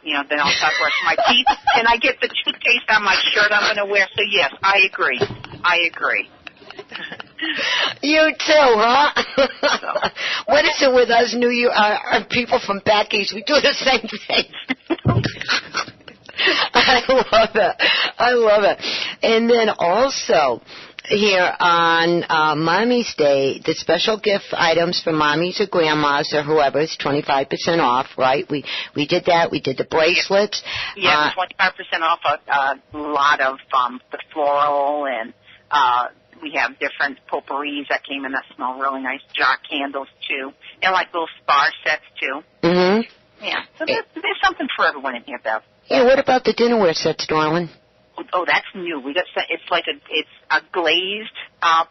then I'll start brushing my teeth, and I get the toothpaste on my shirt I'm going to wear. So, yes, I agree. You too, huh? What is it with us people from back east? We do the same thing. I love it. And then also here on Mommy's Day, the special gift items for mommies or grandmas or whoever is 25% off, right? We did that. We did the bracelets. Yeah, 25% off a lot of the floral, and we have different potpourris that came in that smell really nice. Jar candles, too. And like little spar sets, too. Mm-hmm. Yeah. So there's something for everyone in here, Bev. Yeah, what about the dinnerware sets, darling? Oh, that's new. We got it's a glazed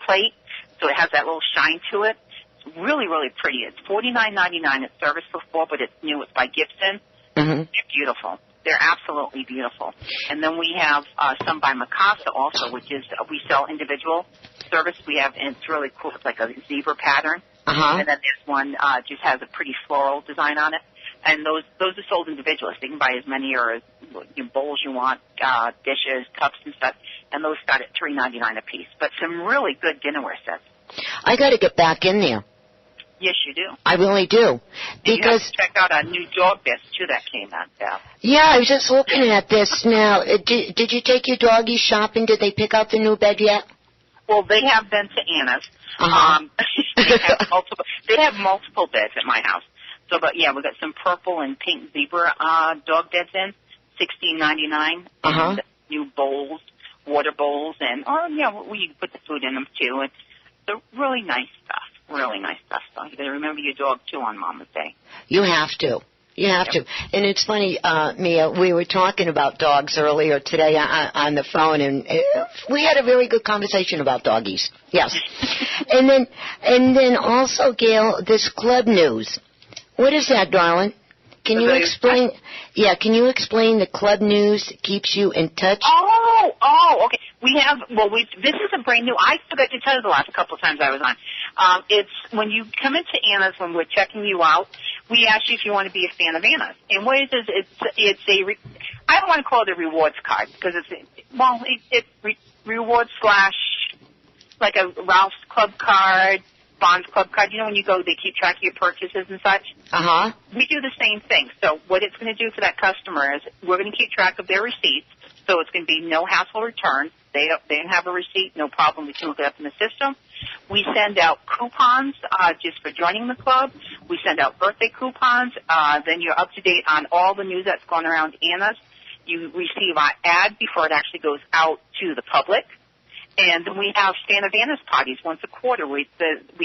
plate, so it has that little shine to it. It's really, really pretty. It's $49.99. It's serviced before, but it's new. It's by Gibson. Mm-hmm. They're beautiful. They're absolutely beautiful. And then we have some by Mikasa also, which is we sell individual service. We have, and it's really cool. It's like a zebra pattern. Uh-huh. And then this one just has a pretty floral design on it. And those are sold individually. So you can buy as many or as bowls you want, dishes, cups and stuff. And those start at $3.99 a piece. But some really good dinnerware sets. I got to get back in there. Yes, you do. I really do. Because you have to check out our new dog beds, too, that came out. Yeah, I was just looking at this now. Did you take your doggies shopping? Did they pick out the new bed yet? Well, they have been to Anna's. Uh-huh. They have multiple beds at my house. So, but yeah, we got some purple and pink zebra dog beds in, $16.99. Uh-huh. And new bowls, water bowls, and we put the food in them too. It's really nice stuff. Really nice stuff. So you got to remember your dog too on Mama's Day. You have to. You have to. And it's funny, Mia, we were talking about dogs earlier today on the phone, and we had a very good conversation about doggies. Yes. and then also, Gail, this club news. What is that, darling? Can you explain? Yeah, can you explain the club news keeps you in touch? Oh, okay. This is a brand new. I forgot to tell you the last couple of times I was on. It's when you come into Anna's when we're checking you out. We ask you if you want to be a fan of Anna's. And what it is, I don't want to call it a rewards card because it's rewards / like a Ralph's Club card. Bond's Club card. You know when you go, they keep track of your purchases and such? Uh-huh. We do the same thing. So what it's going to do for that customer is we're going to keep track of their receipts, so it's going to be no hassle return. They don't have a receipt, no problem. We can look it up in the system. We send out coupons just for joining the club. We send out birthday coupons. Then you're up to date on all the news that's going around Anna's. You receive our ad before it actually goes out to the public. And then we have Fan of Anna's parties once a quarter. We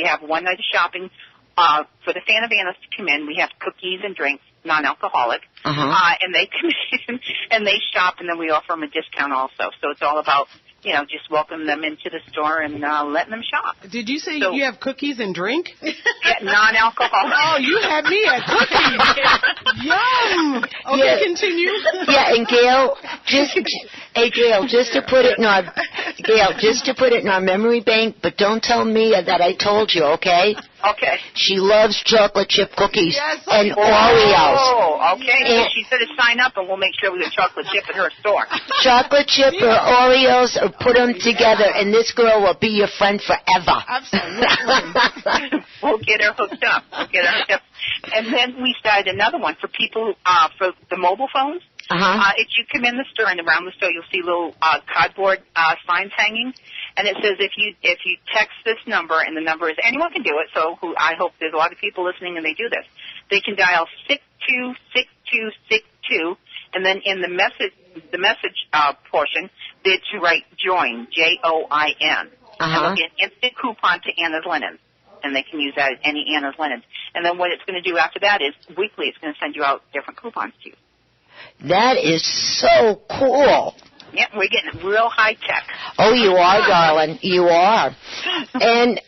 have one night of shopping for the Fan of Anna's to come in. We have cookies and drinks, non-alcoholic. Uh-huh. And they come in and they shop, and then we offer them a discount also. So it's all about, just welcoming them into the store and letting them shop. Did you say you have cookies and drink? Yeah, non-alcoholic. Oh, you had me at cookies. Yum. Okay, continue. Yeah, and Gail, just to put it in our memory bank, but don't tell Mia that I told you, okay? Okay. She loves chocolate chip cookies and Oreos. Oh, okay. So she said to sign up, and we'll make sure we get chocolate chip at her store. Chocolate chip or Oreos, or put them together, and this girl will be your friend forever. Absolutely. We'll get her hooked up. And then we started another one for people for the mobile phones. Uh-huh. If you come in the store and around the store, you'll see little cardboard signs hanging, and it says if you text this number, and the number is anyone can do it. So I hope there's a lot of people listening and they do this. They can dial 626262, and then in the message portion, they're to write join JOIN. Uh-huh. And we'll get an instant coupon to Anna's Linens. And they can use that at any Anna's Linens. And then what it's going to do after that is weekly it's going to send you out different coupons to you. That is so cool. Yeah, we're getting real high tech. Oh, you are, darling. You are. And,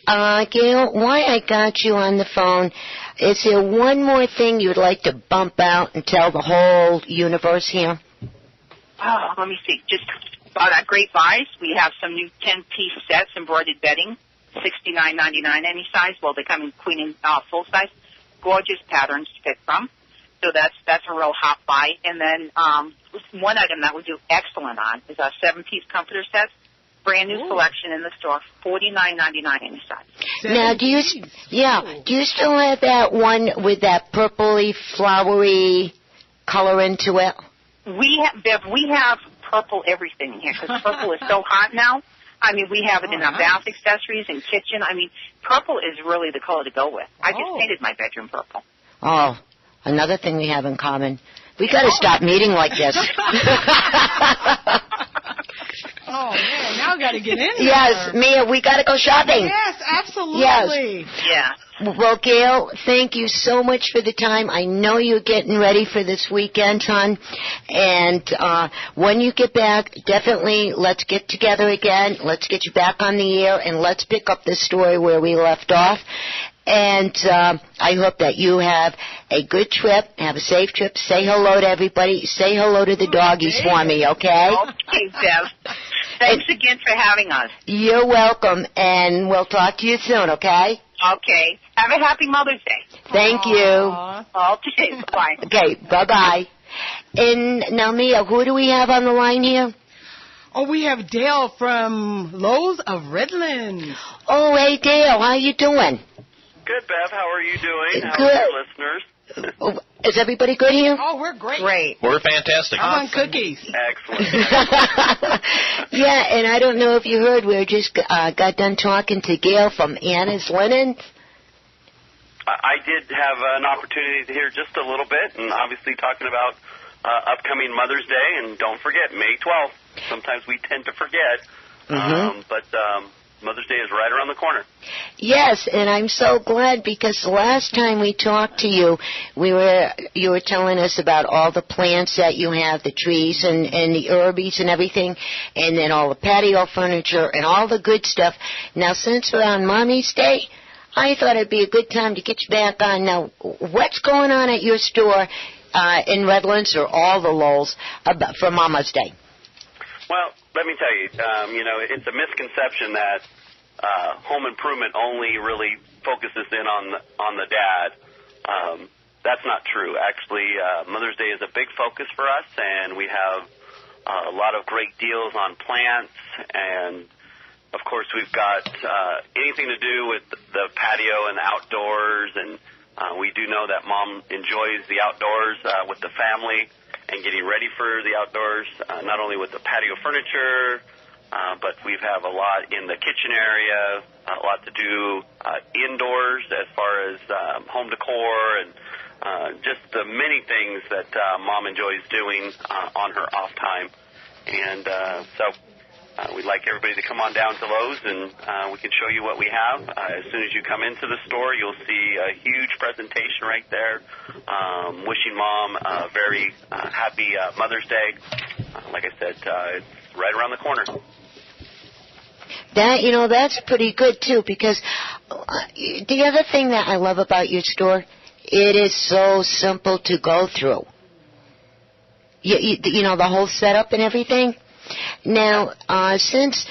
Gail, why I got you on the phone, is there one more thing you'd like to bump out and tell the whole universe here? Oh, let me see. Just about our great buys. We have some new 10-piece sets, embroidered bedding, $69.99 any size. Well, they come in queen and full size. Gorgeous patterns to pick from. So that's a real hot buy. And then one item that we do excellent on is our 7-piece comforter sets. Brand new selection in the store, $49.99 any size. Now, do you still have that one with that purpley, flowery color into it? We have purple everything in here because purple is so hot now. I mean, we have it in our bath accessories and kitchen. I mean, purple is really the color to go with. I just painted my bedroom purple. Oh, another thing we have in common. We got to stop meeting like this. Oh, man, now I got to get in there. Yes, Mia, we got to go shopping. Yes, absolutely. Yes. Yeah. Well, Gail, thank you so much for the time. I know you're getting ready for this weekend, hon. And when you get back, definitely let's get together again. Let's get you back on the air, and let's pick up this story where we left off. And I hope that you have a good trip, have a safe trip. Say hello to everybody. Say hello to the doggies for me, okay? Okay, Deb. Thanks again for having us. You're welcome, and we'll talk to you soon, okay? Okay. Have a happy Mother's Day. Thank you. Okay, bye. Okay, bye-bye. And now, Mia, who do we have on the line here? Oh, we have Dale from Lowe's of Redlands. Oh, hey, Dale, how you doing? Good, Bev. How are you doing? How Good. are your listeners? Oh, is everybody good here? Oh, we're great. Great. We're fantastic. I'm on cookies. Excellent. Yeah, and I don't know if you heard, we just got done talking to Gail from Anna's Linen. I did have an opportunity to hear just a little bit, and obviously talking about upcoming Mother's Day, and don't forget, May 12th. Sometimes we tend to forget, but Mother's Day is right around the corner. Yes, and I'm so glad because the last time we talked to you, you were telling us about all the plants that you have, the trees and the herbies and everything, and then all the patio furniture and all the good stuff. Now, since we're on Mommy's Day, I thought it'd be a good time to get you back on. Now, what's going on at your store in Redlands or all the Lowell's for Mama's Day? Well, let me tell you, it's a misconception that home improvement only really focuses in on the dad. That's not true. Actually, Mother's Day is a big focus for us, and we have a lot of great deals on plants, and of course we've got anything to do with the patio and the outdoors, and we do know that Mom enjoys the outdoors with the family and getting ready for the outdoors, not only with the patio furniture, but we have a lot in the kitchen area, a lot to do indoors as far as home decor and just the many things that Mom enjoys doing on her off time. And so we'd like everybody to come on down to Lowe's, and we can show you what we have. As soon as you come into the store, you'll see a huge presentation right there, wishing Mom a very happy Mother's Day. Like I said, it's right around the corner. That's pretty good, too, because the other thing that I love about your store, it is so simple to go through. The whole setup and everything. Now, since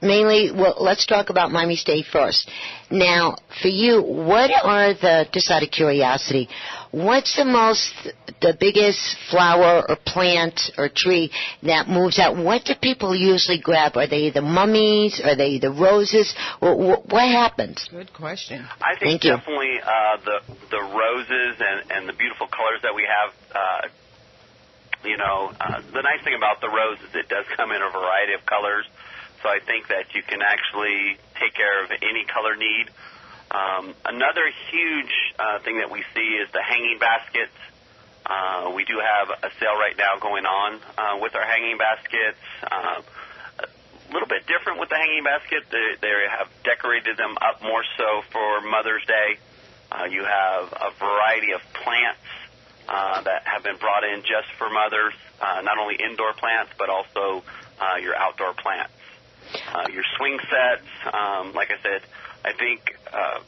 mainly, let's talk about Mommy's Day first. Now, for you, what are just out of curiosity, what's the biggest flower or plant or tree that moves out? What do people usually grab? Are they the mummies? Are they the roses? What happens? Good question. I think definitely the roses and the beautiful colors that we have. The nice thing about the rose is it does come in a variety of colors, so I think that you can actually take care of any color need. Another huge thing that we see is the hanging baskets. We do have a sale right now going on with our hanging baskets. A little bit different with the hanging basket. They have decorated them up more so for Mother's Day. You have a variety of plants that have been brought in just for mothers, not only indoor plants, but also your outdoor plants. Your swing sets, like I said, I think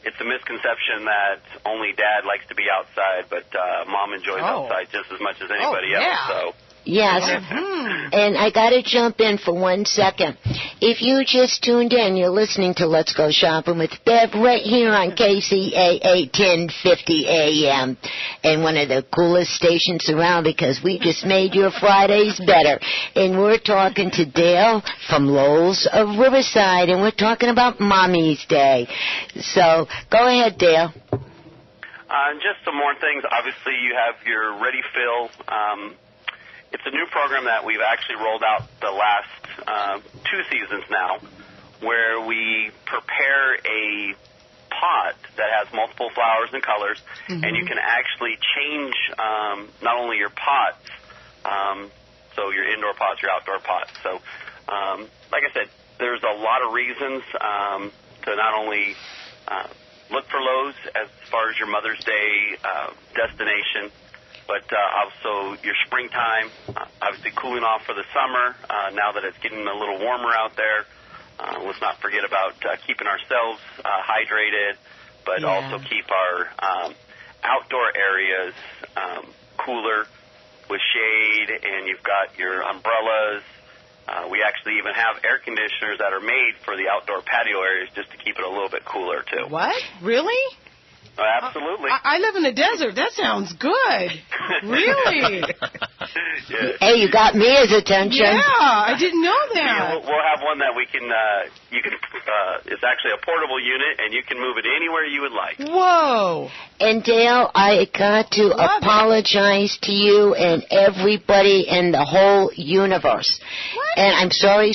it's a misconception that only Dad likes to be outside, but Mom enjoys outside just as much as anybody else. So. Yes, and I got to jump in for 1 second. If you just tuned in, you're listening to Let's Go Shopping with Bev right here on KCAA 1050 AM. And one of the coolest stations around because we just made your Fridays better. And we're talking to Dale from LOWE'S of Riverside, and we're talking about Mommy's Day. So go ahead, Dale. Just some more things. Obviously, you have your Ready Fill. It's a new program that we've actually rolled out the last 2 seasons now, where we prepare a pot that has multiple flowers and colors, and you can actually change not only your pots, so your indoor pots, your outdoor pots. So, like I said, there's a lot of reasons to not only look for Lowe's as far as your Mother's Day destination, but also your springtime, obviously cooling off for the summer, now that it's getting a little warmer out there. Let's not forget about keeping ourselves hydrated, but also keep our outdoor areas cooler with shade, and you've got your umbrellas. We actually even have air conditioners that are made for the outdoor patio areas just to keep it a little bit cooler, too. What? Really? Absolutely. I live in the desert. That sounds good. Really? Hey, you got Mia's attention. Yeah, I didn't know that. We'll have one that we can, it's actually a portable unit, and you can move it anywhere you would like. Whoa. And Dale, I got to apologize to you and everybody in the whole universe. What? And I'm sorry.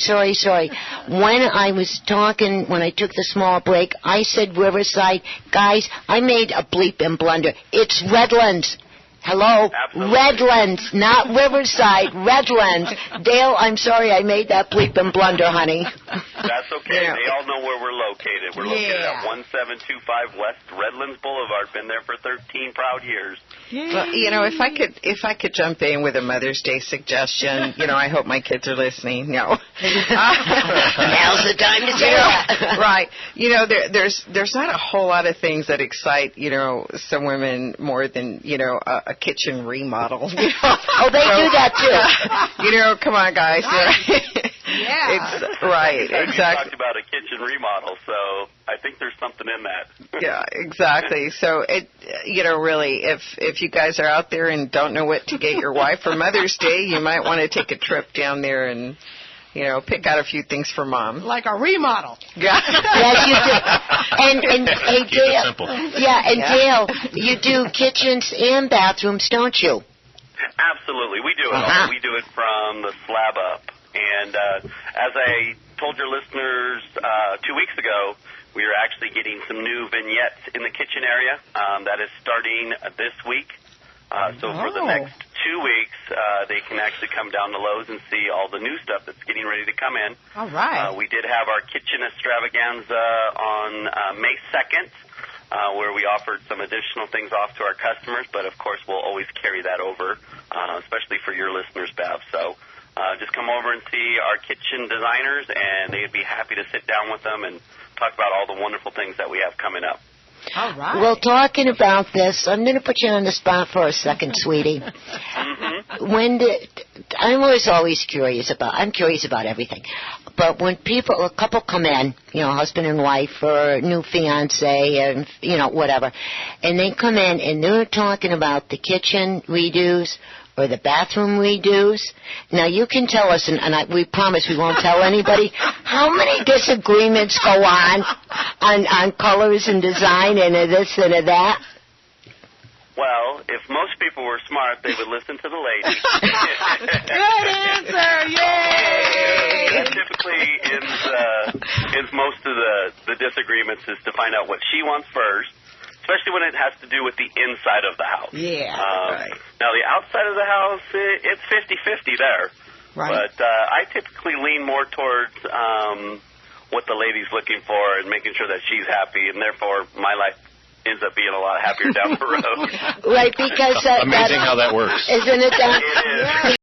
When I was talking, when I took the small break, I said Riverside. Guys, I made a bleep and blunder. It's Redlands. Hello? Absolutely. Redlands, not Riverside. Redlands. Dale, I'm sorry I made that bleep and blunder, honey. That's okay. Yeah. They all know where we're located. We're located at 1725 West Redlands Boulevard. Been there for 13 proud years. Well, if I could jump in with a Mother's Day suggestion, I hope my kids are listening. No. Now's the time to say that. Right. There's not a whole lot of things that excite, some women more than, a kitchen remodel. Oh, they do that too. Come on, guys. Yeah. It's right, exactly. You talked about a kitchen remodel, so I think there's something in that. Yeah, exactly. So really, if you guys are out there and don't know what to get your wife for Mother's Day, you might want to take a trip down there and pick out a few things for Mom. Like a remodel. Yeah. Yes, you do. And hey, Gail. Yeah, and Gail, you do kitchens and bathrooms, don't you? Absolutely, we do it all. We do it from the slab up. And as I told your listeners 2 weeks ago, we are actually getting some new vignettes in the kitchen area. That is starting this week. So for the next 2 weeks, they can actually come down to Lowe's and see all the new stuff that's getting ready to come in. All right. We did have our kitchen extravaganza on May 2nd, where we offered some additional things off to our customers. But, of course, we'll always carry that over, especially for your listeners, Bev. So just come over and see our kitchen designers, and they'd be happy to sit down with them and talk about all the wonderful things that we have coming up. All right. Well, talking about this, I'm going to put you on the spot for a second, sweetie. I'm always curious about everything. But when a couple come in, husband and wife or new fiance and, whatever, and they come in and they're talking about the kitchen redos or the bathroom redos. Now, you can tell us, and we promise we won't tell anybody, how many disagreements go on colors and design and this and that? Well, if most people were smart, they would listen to the lady. Good answer! Yay! That typically ends most of the disagreements is to find out what she wants first, especially when it has to do with the inside of the house. Yeah. Right. Now, the outside of the house, it's 50-50 there. Right. But I typically lean more towards what the lady's looking for and making sure that she's happy, and therefore my life ends up being a lot happier down the road. Right, because... Amazing how that works. Isn't it that? It is.